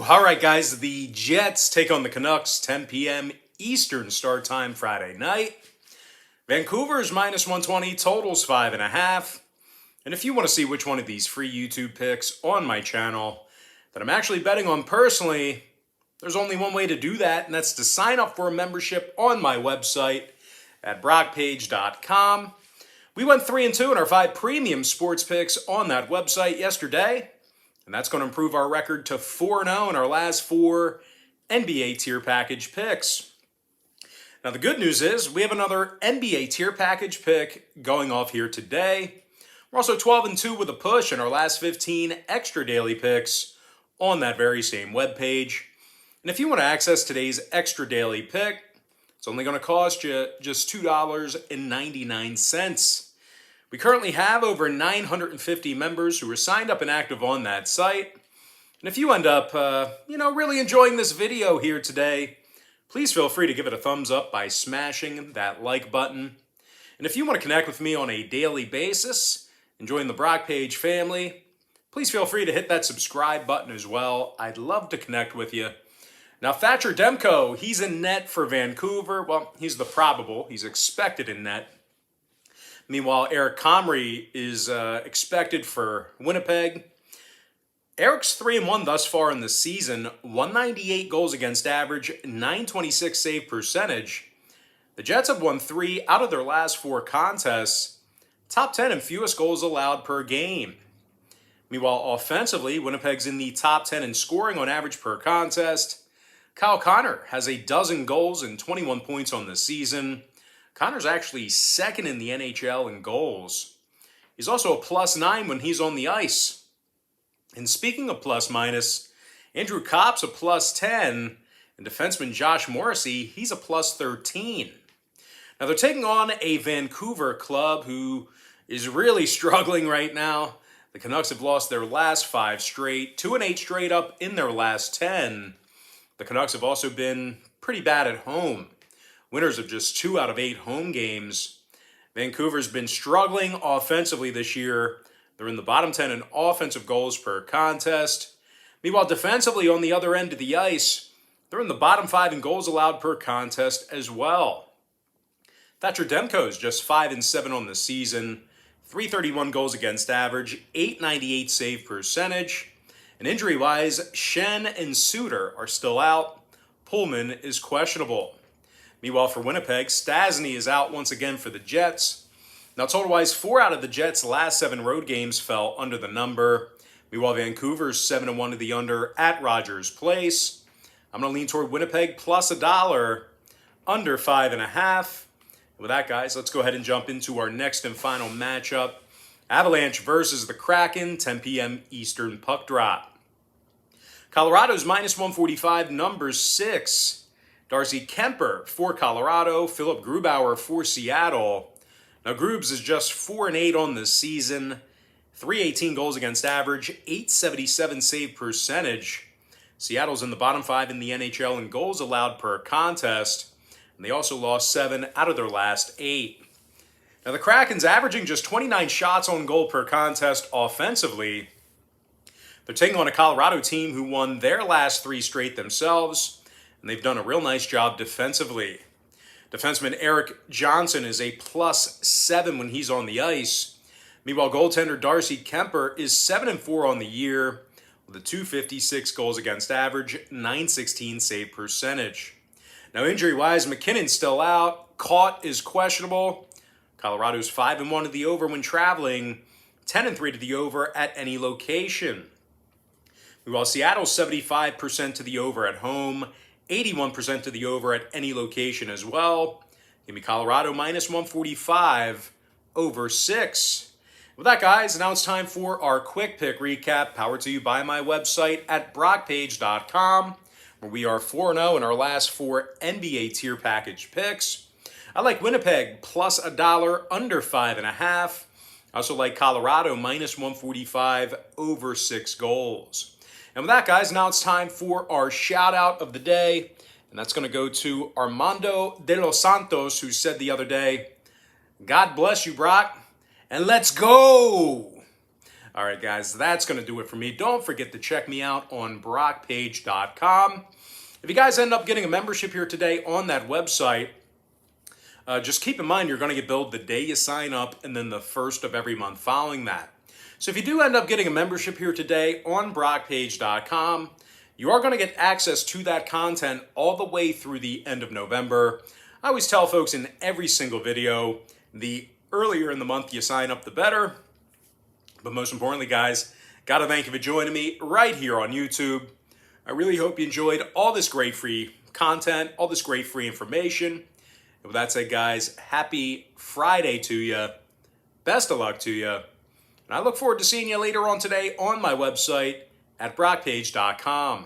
All right, guys, the Jets take on the Canucks, 10 p.m. Eastern start time Friday night. Vancouver's minus 120, totals 5.5. And if you want to see which one of these free YouTube picks on my channel that I'm actually betting on personally, there's only one way to do that, and that's to sign up for a membership on my website at brockpage.com. We went 3-2 in our 5 premium sports picks on that website yesterday, and that's going to improve our record to 4-0 in our last 4 NBA tier package picks. Now, the good news is we have another NBA tier package pick going off here today. We're also 12-2 with a push in our last 15 extra daily picks on that very same webpage. And if you want to access today's extra daily pick, it's only going to cost you just $2.99. We currently have over 950 members who are signed up and active on that site. And if you end up, really enjoying this video here today, please feel free to give it a thumbs up by smashing that like button. And if you want to connect with me on a daily basis and join the Brock Page family, please feel free to hit that subscribe button as well. I'd love to connect with you. Now, Thatcher Demko, he's in net for Vancouver. Well, he's the probable. He's expected in net. Meanwhile, Eric Comrie is expected for Winnipeg. Eric's 3-1 thus far in the season, 198 goals against average, 926 save percentage. The Jets have won 3 out of their last 4 contests, top 10 in fewest goals allowed per game. Meanwhile, offensively, Winnipeg's in the top 10 in scoring on average per contest. Kyle Connor has a dozen goals and 21 points on the season. Connor's actually second in the NHL in goals. He's also a +9 when he's on the ice. And speaking of plus-minus, Andrew Kopp's a +10, and defenseman Josh Morrissey, he's a +13. Now, they're taking on a Vancouver club who is really struggling right now. The Canucks have lost their last 5 straight, 2-8 straight up in their last 10. The Canucks have also been pretty bad at home. Winners of just 2 out of 8 home games. Vancouver's been struggling offensively this year. They're in the bottom 10 in offensive goals per contest. Meanwhile, defensively on the other end of the ice, they're in the bottom 5 in goals allowed per contest as well. Thatcher Demko is just 5-7 on the season, 331 goals against average, 898 save percentage. And injury-wise, Shen and Suter are still out. Pullman is questionable. Meanwhile, for Winnipeg, Stastny is out once again for the Jets. Now, total-wise, 4 out of the Jets' last 7 road games fell under the number. Meanwhile, Vancouver's 7-1 to the under at Rogers Place. I'm going to lean toward Winnipeg plus $1, under 5.5. With that, guys, let's go ahead and jump into our next and final matchup. Avalanche versus the Kraken, 10 p.m. Eastern puck drop. Colorado's minus 145, number 6. Darcy Kemper for Colorado, Philip Grubauer for Seattle. Now, Grubs is just 4-8 on the season, 318 goals against average, 877 save percentage. Seattle's in the bottom 5 in the NHL in goals allowed per contest, and they also lost 7 out of their last 8. Now, the Kraken's averaging just 29 shots on goal per contest offensively. They're taking on a Colorado team who won their last 3 straight themselves, and they've done a real nice job defensively. Defenseman Eric Johnson is a +7 when he's on the ice. Meanwhile, goaltender Darcy Kemper is 7-4 on the year with a .256 goals against average, 916 save percentage. Now, injury-wise, McKinnon's still out. Caught is questionable. Colorado's 5-1 to the over when traveling, 10-3 to the over at any location. Meanwhile, Seattle's 75% to the over at home, 81% to the over at any location as well. Give me Colorado minus 145, over 6. With that, guys, now it's time for our quick pick recap, powered to you by my website at brockpage.com, where we are 4-0 in our last 4 NBA tier package picks. I like Winnipeg plus $1, under 5.5. I also like Colorado minus 145, over 6 goals. And with that, guys, now it's time for our shout-out of the day. And that's going to go to Armando de los Santos, who said the other day, "God bless you, Brock, and let's go." All right, guys, that's going to do it for me. Don't forget to check me out on brockpage.com. If you guys end up getting a membership here today on that website, just keep in mind you're going to get billed the day you sign up and then the first of every month following that. So if you do end up getting a membership here today on brockpage.com, you are going to get access to that content all the way through the end of November. I always tell folks in every single video, the earlier in the month you sign up, the better. But most importantly, guys, got to thank you for joining me right here on YouTube. I really hope you enjoyed all this great free content, all this great free information. And with that said, guys, happy Friday to you. Best of luck to you. And I look forward to seeing you later on today on my website at brockpage.com.